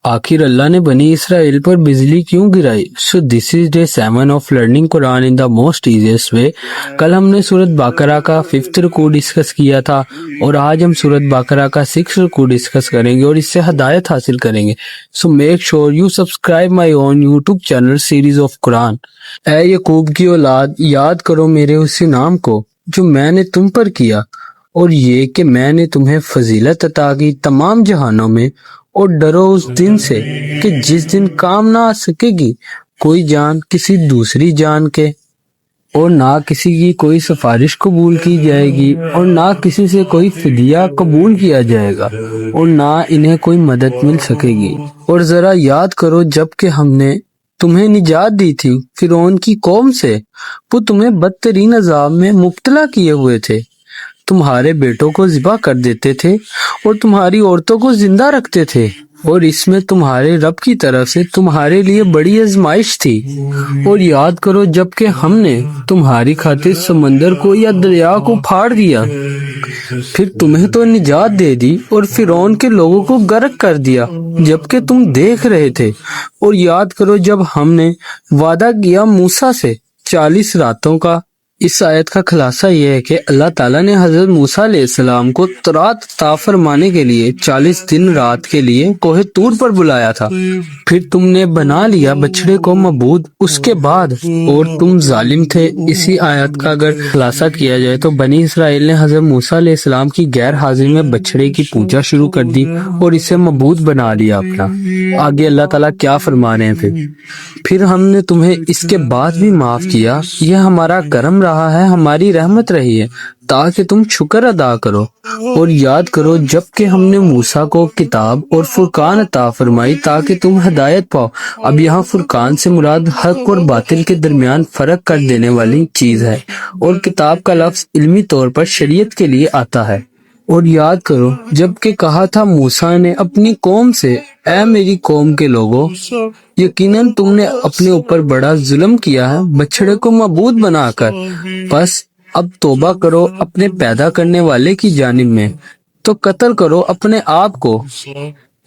आखिर अल्लाह ने बनी इसराइल पर बिजली क्यों गिराई? So this is day 7 of learning Quran in the most easiest way. कल हमने सूरत बाकरा का 5th रुकू डिस्कस किया था और आज हम सूरत बाकरा का 6th रुकू डिस्कस करेंगे और इससे हदायत हासिल करेंगे। So make sure you subscribe my own YouTube channel series of Quran. ऐ यकूब की औलाद, याद करो मेरे उस इनाम को जो मैंने तुम पर किया, और ये कि मैंने तुम्हें फजीलत अता की तमाम जहानों में, और डरो उस दिन से कि जिस दिन काम ना आ सकेगी कोई जान किसी दूसरी जान के, और ना किसी की कोई सिफारिश कबूल की जाएगी, और ना किसी से कोई फिदिया कबूल किया जाएगा, और ना इन्हें कोई मदद मिल सकेगी। और जरा याद करो जब कि हमने तुम्हें निजात दी थी फिरौन की कौम से, वो तुम्हें बदतरीन अजाब में मुब्तला किए हुए थे, तुम्हारे बेटों को ज़िबा कर देते थे और तुम्हारी औरतों को जिंदा रखते थे, और इसमें तुम्हारे रब की तरफ से तुम्हारे लिए बड़ी आजमाइश थी। और याद करो जब कि हमने तुम्हारी खातिर समंदर को या दरिया को फाड़ दिया, फिर तुम्हें तो निजात दे दी और फिरौन के लोगों को गर्क कर दिया जबकि तुम देख रहे थे। और याद करो जब हमने वादा किया मूसा से 40 रातों का। इस आयत का खुलासा यह है कि अल्लाह ताला ने हजरत मूसा अलैहिस्सलाम को तौरात अता फरमाने के लिए 40 दिन रात के लिए कोहे तूर पर बुलाया था। फिर तुमने बना लिया बछड़े को मबूद उसके बाद, और तुम जालिम थे। इसी आयत का अगर खुलासा किया जाए तो बनी इसराइल ने हजरत मूसा अलैहिस्सलाम की गैर हाजिरी में बछड़े की पूजा शुरू कर दी और इसे मबूद बना लिया अपना। आगे अल्लाह ताला क्या फरमा रहे हैं, फिर हमने तुम्हें इसके बाद भी माफ किया, यह हमारा करम रहा है, हमारी रहमत रही है ताकि तुम शुक्र अदा करो। और याद करो जब कि हमने मूसा को किताब और फुरकान अता फरमाई ताकि तुम हिदायत पाओ। अब यहाँ फुरकान से मुराद हक और बातिल के दरमियान फर्क कर देने वाली चीज है, और किताब का लफ्ज इल्मी तौर पर शरीयत के लिए आता है। और याद करो जब कि कहा था मूसा ने अपनी कौम से, ऐ मेरी कौम के लोगों, यकीनन तुमने अपने ऊपर बड़ा जुल्म किया है बछड़े को मबूद बनाकर, बस अब तौबा करो अपने पैदा करने वाले की जानिब में, तो कत्ल करो अपने आप को,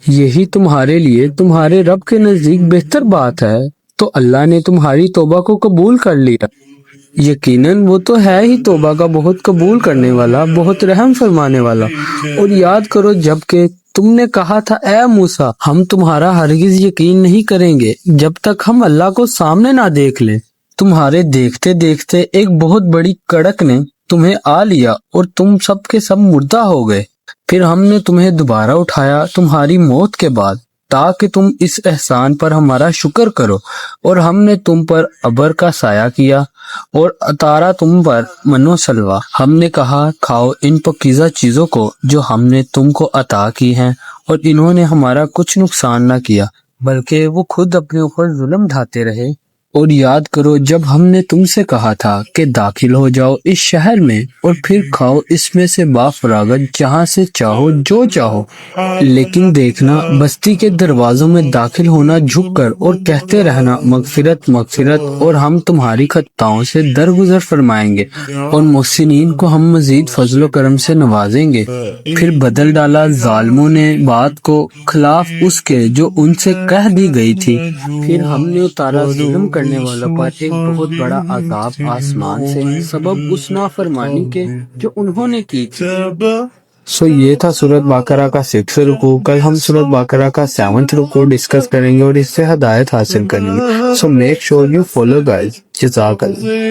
यही तुम्हारे लिए तुम्हारे रब के नजदीक बेहतर बात है। तो अल्लाह ने तुम्हारी तौबा को कबूल कर लिया, यकीनन वो तो है ही तौबा का बहुत कबूल करने वाला, बहुत रहम फरमाने वाला। और याद करो जब कि तुमने कहा था, ऐ मूसा, हम तुम्हारा हरगिज यकीन नहीं करेंगे जब तक हम अल्लाह को सामने ना देख ले। तुम्हारे देखते देखते एक बहुत बड़ी कड़क ने तुम्हें आ लिया और तुम सब के सब मुर्दा हो गए। फिर हमने तुम्हें दोबारा उठाया तुम्हारी मौत के बाद ताकि तुम इस एहसान पर हमारा शुक्र करो, और हमने तुम पर अबर का साया किया और अतारा तुम पर मनो सलवा। हमने कहा, खाओ इन पकीज़ा चीजों को जो हमने तुमको अता की हैं, और इन्होंने हमारा कुछ नुकसान न किया बल्कि वो खुद अपने ऊपर जुल्म ढाते रहे। और याद करो जब हमने तुमसे कहा था कि दाखिल हो जाओ इस शहर में और फिर खाओ इसमें से बाफरागत जहाँ से चाहो जो चाहो, लेकिन देखना बस्ती के दरवाजों में दाखिल होना झुककर और कहते रहना मगफिरत मगफिरत, और हम तुम्हारी खताओं से दरगुजर फरमाएंगे और मुहसिनीन को हम मजीद फजलो करम से नवाजेंगे। फिर बदल डाला जालिमों ने बात को खिलाफ उसके जो उनसे कह दी गई थी। फिर हमने उतारा जुल्म करने वालों पर एक बहुत बड़ा अजाब आसमान से, सबब उस नाफरमानी के जो उन्होंने की थी। सो ये था सूरत बाकरा का 6th रुकू। कल हम सूरत बाकरा का 7th रुकू डिस्कस करेंगे और इससे हदायत हासिल करेंगे। So make sure you follow guys. जज़ाकल्लाह।